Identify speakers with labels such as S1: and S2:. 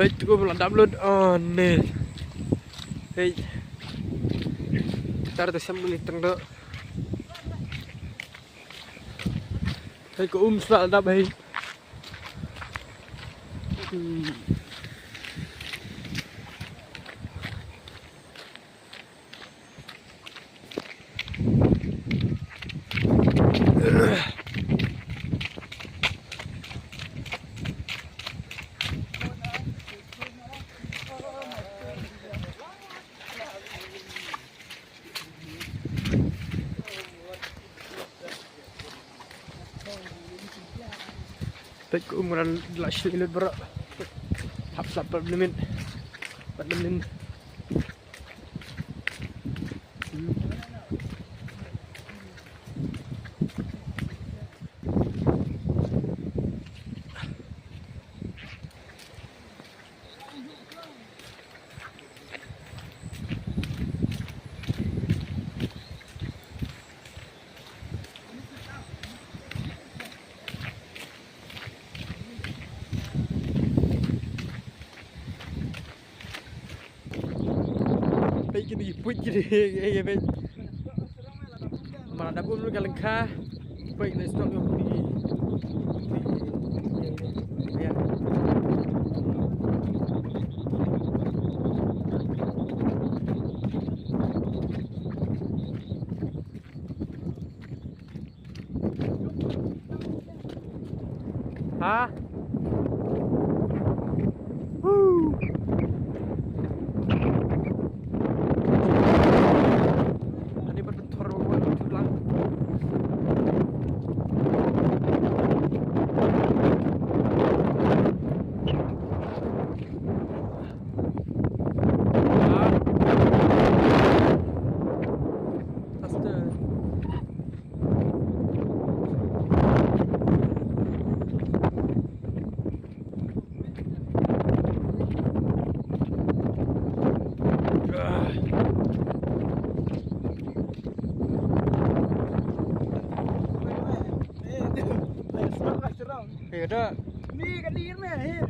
S1: Baik, tu belum download nih. Hei, kita harus sambil tengok. Hei, kau sebab ada baik. Baik, umuran 11 minit berak. Hap 8 menit. 4 menit. Baik gini, put gini, ya baik. Mana dapur dulu kalau kah, baik ni stok yang di, ya. Hah? Ya dah.
S2: Ni kan dia meh.